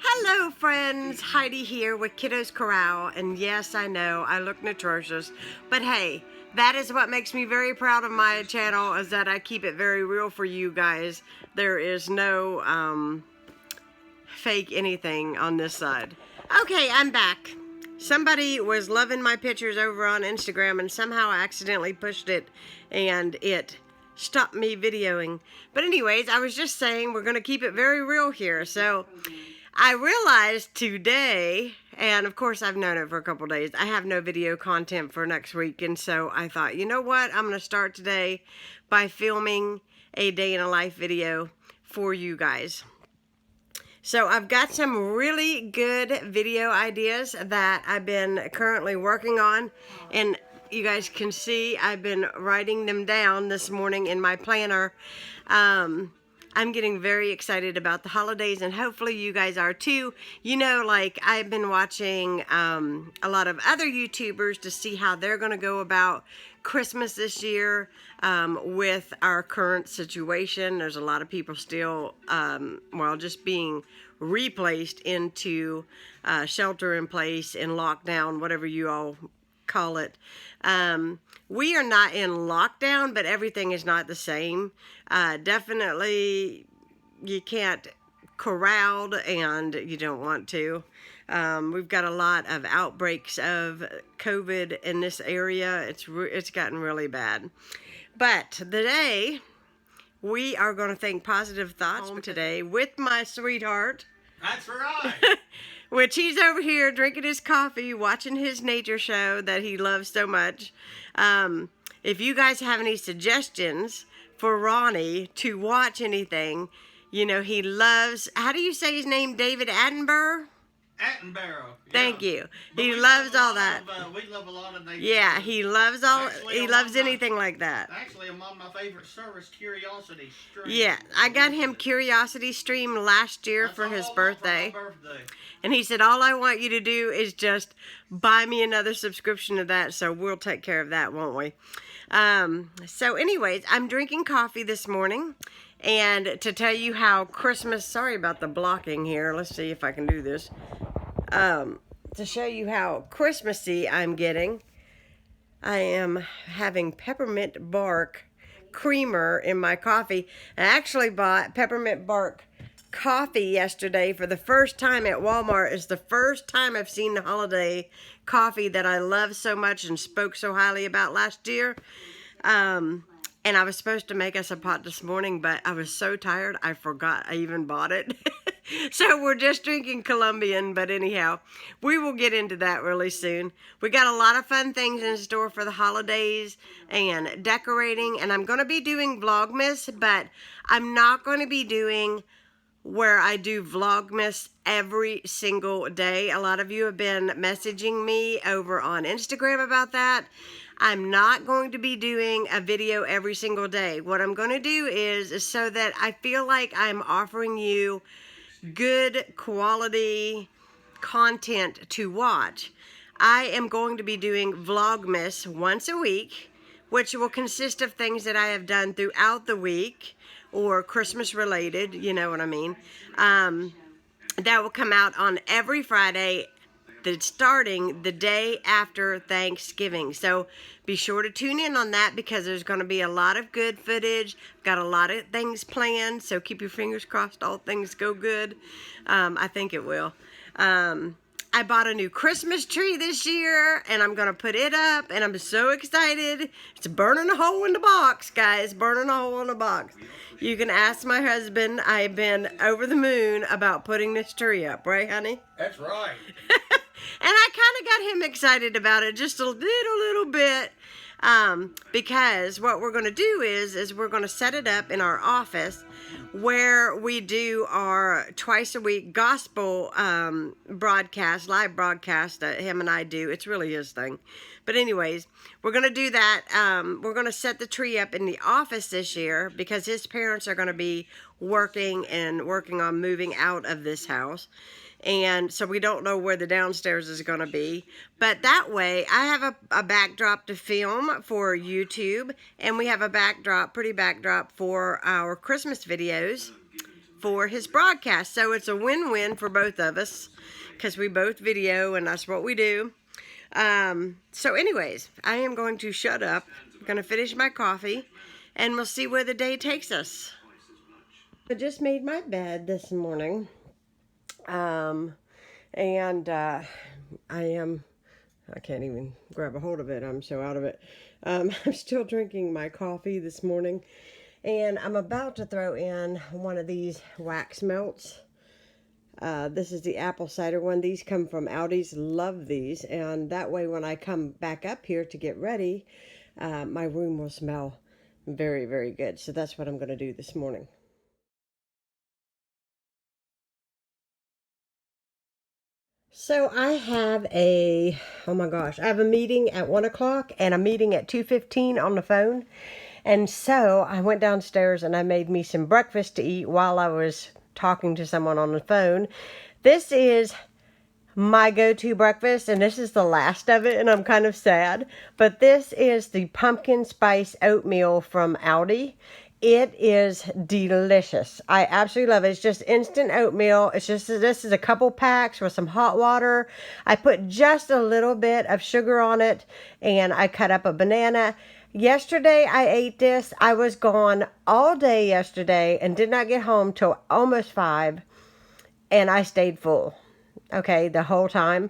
Hello friends, Heidi here with Kiddos Corral, and yes, I know I look atrocious, but hey, that is what makes me very proud of my channel, is that I keep it very real for you guys. There is no fake anything on this side. Okay, I'm back. Somebody was loving my pictures over on Instagram and somehow accidentally pushed it and it stopped me videoing. But anyways, I was just saying we're going to keep it very real here. So I realized today, and of course I've known it for a couple days, I have no video content for next week. And so I thought, you know what? I'm going to start today by filming a day in a life video for you guys. So I've got some really good video ideas that I've been currently working on, and you guys can see I've been writing them down this morning in my planner. I'm getting very excited about the holidays, and hopefully you guys are too. You know, like I've been watching a lot of other YouTubers to see how they're going to go about Christmas this year with our current situation. There's a lot of people still, well, just being replaced into shelter in place and lockdown, whatever you all call it. We are not in lockdown, but everything is not the same. Definitely you can't crowd, and you don't want to. We've got a lot of outbreaks of COVID in this area. It's gotten really bad. But today, we are going to think positive thoughts today with my sweetheart. That's right. Which he's over here drinking his coffee, watching his nature show that he loves so much. If you guys have any suggestions for Ronnie to watch anything, you know, he loves, how do you say his name, David Attenborough? Attenborough. Yeah. Thank you. But he loves all that. We love a lot of nature. Yeah, he loves all. Actually, he loves anything like that. Actually, among my favorite service, Curiosity Stream. Yeah, I got him Curiosity Stream last year That's for all his I want birthday. for my birthday. And he said, all I want you to do is just buy me another subscription to that, so we'll take care of that, won't we? So anyways, I'm drinking coffee this morning, and to tell you how Christmas, sorry about the blocking here, let's see if I can do this, to show you how Christmassy I'm getting, I am having peppermint bark creamer in my coffee. I actually bought peppermint bark coffee yesterday for the first time at Walmart. It's the first time I've seen the holiday coffee that I love so much and spoke so highly about last year. And I was supposed to make us a pot this morning, but I was so tired I forgot I even bought it. So we're just drinking Colombian, but anyhow, we will get into that really soon. We got a lot of fun things in store for the holidays and decorating, and I'm going to be doing Vlogmas, but I'm not going to be doing where I do Vlogmas every single day. A lot of you have been messaging me over on Instagram about that. I'm not going to be doing a video every single day. What I'm going to do is so that I feel like I'm offering you good quality content to watch, I am going to be doing Vlogmas once a week, which will consist of things that I have done throughout the week or Christmas related, you know what I mean. That will come out on every Friday, starting the day after Thanksgiving. So be sure to tune in on that, because there's going to be a lot of good footage. Got a lot of things planned, so keep your fingers crossed all things go good. I think it will. I bought a new Christmas tree this year, and I'm going to put it up, and I'm so excited. It's burning a hole in the box, guys. Burning a hole in the box. You can ask my husband. I've been over the moon about putting this tree up, right, honey? That's right. And I kind of got him excited about it just a little bit, because what we're going to do is we're going to set it up in our office where we do our twice a week gospel broadcast, live broadcast that him and I do. It's really his thing. But anyways, we're going to do that. We're going to set the tree up in the office this year because his parents are going to be working on moving out of this house. And so we don't know where the downstairs is going to be. But that way, I have a backdrop to film for YouTube. And we have a backdrop, pretty backdrop for our Christmas videos for his broadcast. So it's a win-win for both of us because we both video and that's what we do. So anyways, I am going to shut up. I'm going to finish my coffee and we'll see where the day takes us. I just made my bed this morning. I can't even grab a hold of it. I'm so out of it. I'm still drinking my coffee this morning. And I'm about to throw in one of these wax melts. This is the apple cider one. These come from Aldi's. Love these. And that way when I come back up here to get ready, my room will smell very, very good. So that's what I'm going to do this morning. So I have I have a meeting at 1 o'clock and a meeting at 2:15 on the phone. And so I went downstairs and I made me some breakfast to eat while I was talking to someone on the phone. This is my go-to breakfast and this is the last of it and I'm kind of sad. But this is the pumpkin spice oatmeal from Aldi. It is delicious. I absolutely love it. It's just instant oatmeal. This is a couple packs with some hot water. I put just a little bit of sugar on it and I cut up a banana. Yesterday I ate this. I was gone all day yesterday and did not get home till almost 5 and I stayed full. Okay, the whole time.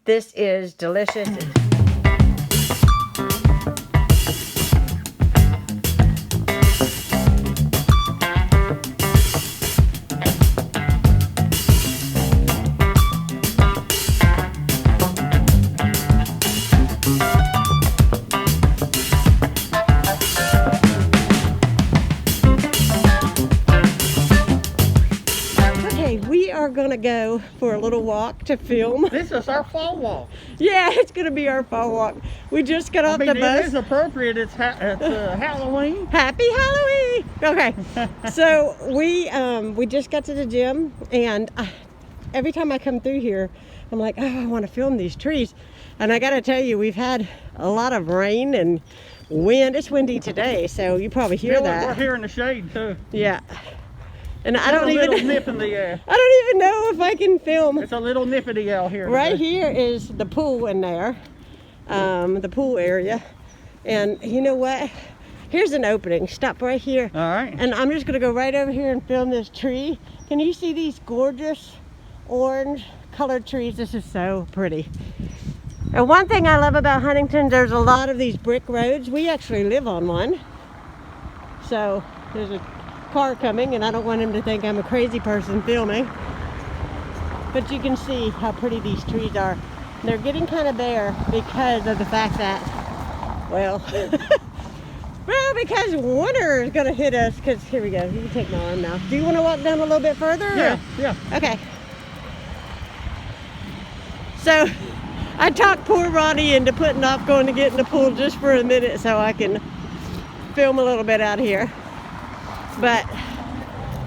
This is delicious. Gonna go for a little walk to film. This is our fall walk. Yeah, it's gonna be our fall walk. We just got off the bus. It is appropriate. It's Halloween. Happy Halloween. Okay, so we just got to the gym, and every time I come through here, I'm like, oh, I want to film these trees. And I gotta tell you, we've had a lot of rain and wind. It's windy today, so you probably hear that. We're here in the shade too. Yeah. And I don't even. Little nip in the air. I don't even know if I can film. It's a little nippity out here. Right here is the pool in there, the pool area, and you know what? Here's an opening. Stop right here. All right. And I'm just gonna go right over here and film this tree. Can you see these gorgeous orange colored trees? This is so pretty. And one thing I love about Huntington, there's a lot of these brick roads. We actually live on one, so there's a car coming and I don't want him to think I'm a crazy person filming, but you can see how pretty these trees are. They're getting kind of bare because of the fact that, well, because winter is gonna hit us. Because here we go, you can take my arm now. Do you want to walk down a little bit further? Yeah, yeah. Okay. So I talked poor Ronnie into putting off going to get in the pool just for a minute so I can film a little bit out here. But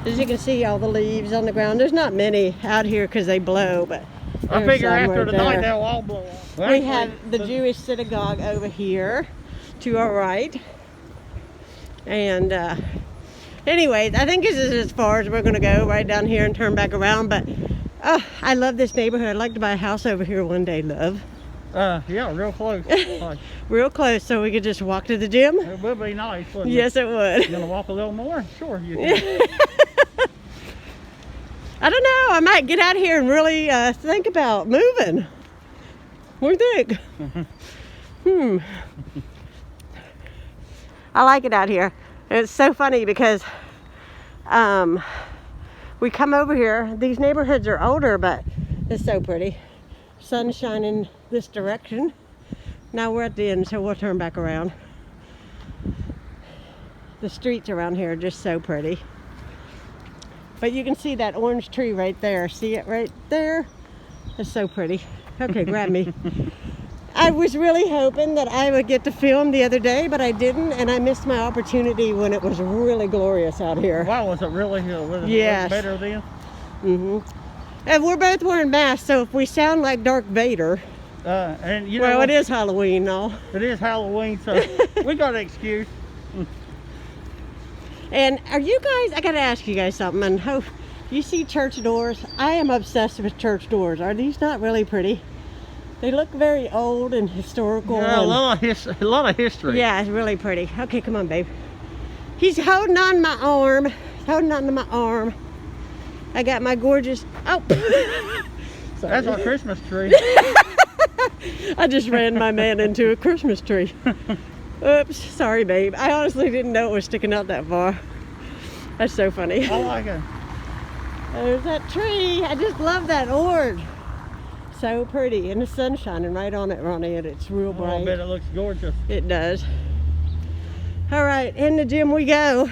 as you can see, all the leaves on the ground. There's not many out here because they blow, but I figure after tonight they'll all blow off. We have the Jewish synagogue over here to our right. And anyways, I think this is as far as we're going to go, right down here and turn back around. But I love this neighborhood. I'd like to buy a house over here one day, love. Yeah, real close. Real close, so we could just walk to the gym. It would be nice, wouldn't it? Yes, it would. You gonna walk a little more? Sure, you can. I don't know. I might get out here and really think about moving. What do you think? I like it out here. It's so funny because we come over here. These neighborhoods are older, but it's so pretty. Sun shining this direction. Now we're at the end, so we'll turn back around. The streets around here are just so pretty. But you can see that orange tree right there. See it right there? It's so pretty. Okay, grab me. I was really hoping that I would get to film the other day, but I didn't, and I missed my opportunity when it was really glorious out here. Wow, was it really? Was yes. It better then? Mm-hmm. And we're both wearing masks, so if we sound like Darth Vader, and you know, well, it is Halloween, though. It is Halloween, so we got an excuse. And are you guys? I gotta ask you guys something. And You see church doors? I am obsessed with church doors. Are these not really pretty? They look very old and historical. Yeah, and, a lot of history. yeah, it's really pretty. Okay, come on, babe. He's holding on my arm. He's holding on to my arm. I got my gorgeous... Oh! Sorry. That's our Christmas tree. I just ran my man into a Christmas tree. Oops, sorry, babe. I honestly didn't know it was sticking out that far. That's so funny. I like it. There's that tree. I just love that orb. So pretty. And the sun's shining right on it, Ronnie, and it's real bright. I bet it looks gorgeous. It does. All right, in the gym we go.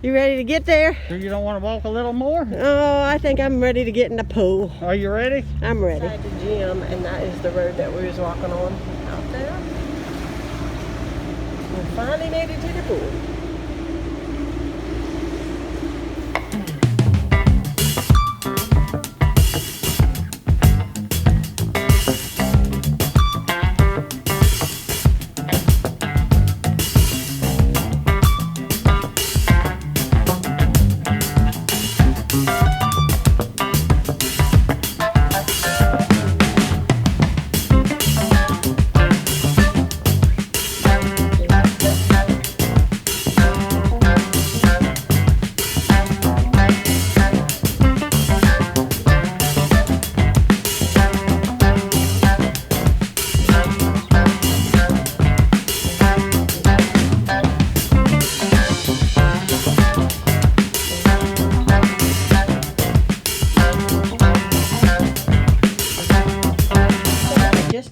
You ready to get there? So you don't want to walk a little more? Oh, I think I'm ready to get in the pool. Are you ready? I'm ready. At the gym, and that is the road that we was walking on out there. We finally made it to the pool.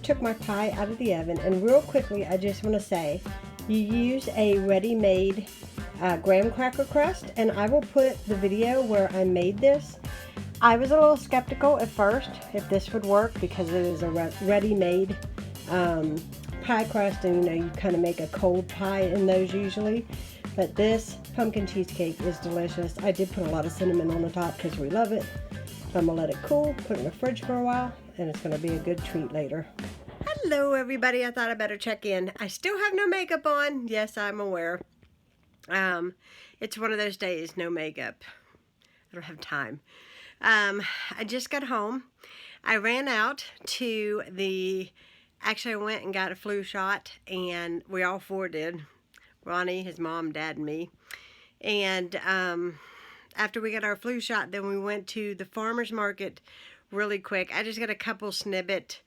Took my pie out of the oven, and real quickly I just want to say you use a ready-made graham cracker crust, and I will put the video where I made this. I was a little skeptical at first if this would work because it is a ready-made pie crust, and you know you kind of make a cold pie in those usually, but this pumpkin cheesecake is delicious. I did put a lot of cinnamon on the top because we love it. I'm gonna let it cool, put it in the fridge for a while, and it's gonna be a good treat later. Hello everybody, I thought I better check in. I still have no makeup on. Yes, I'm aware. It's one of those days, no makeup. I don't have time. I just got home. I ran out to actually I went and got a flu shot, and we all four did. Ronnie, his mom, Dad, and me. And after we got our flu shot, then we went to the farmer's market really quick. I just got a couple snippet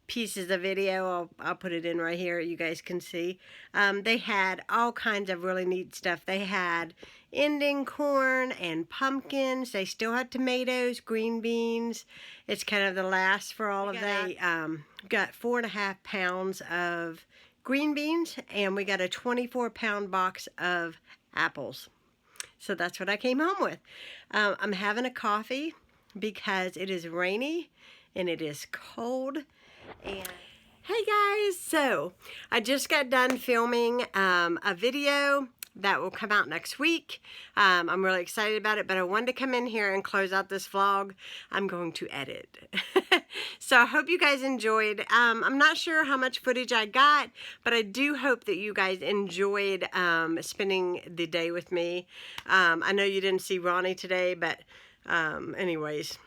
pieces of video. I'll put it in right here. You guys can see. They had all kinds of really neat stuff. They had Indian corn and pumpkins. They still had tomatoes, green beans. It's kind of the last for all of that. They got 4.5 pounds of green beans, and we got a 24-pound box of apples. So that's what I came home with. I'm having a coffee because it is rainy and it is cold. And hey guys, so I just got done filming a video that will come out next week. I'm really excited about it, but I wanted to come in here and close out this vlog. I'm going to edit. So I hope you guys enjoyed. I'm not sure how much footage I got, but I do hope that you guys enjoyed spending the day with me. I know you didn't see Ronnie today, but anyways,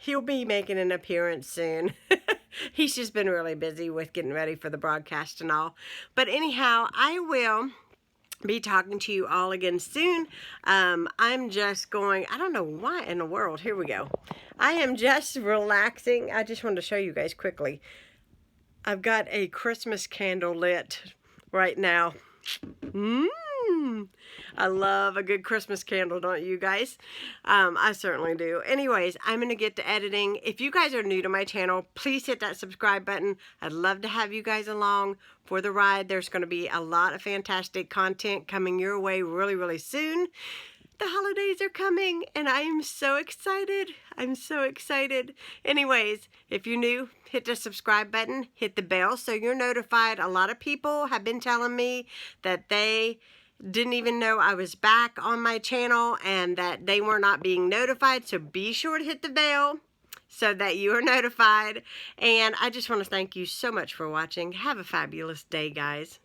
he'll be making an appearance soon. He's just been really busy with getting ready for the broadcast and all. But anyhow, I will be talking to you all again soon. I'm just going, I don't know why in the world. Here we go. I am just relaxing. I just wanted to show you guys quickly. I've got a Christmas candle lit right now. I love a good Christmas candle, don't you guys? I certainly do. Anyways, I'm going to get to editing. If you guys are new to my channel, please hit that subscribe button. I'd love to have you guys along for the ride. There's going to be a lot of fantastic content coming your way really, really soon. The holidays are coming, and I am so excited. I'm so excited. Anyways, if you're new, hit the subscribe button, hit the bell so you're notified. A lot of people have been telling me that they didn't even know I was back on my channel and that they were not being notified. So be sure to hit the bell so that you are notified. And I just want to thank you so much for watching. Have a fabulous day, guys.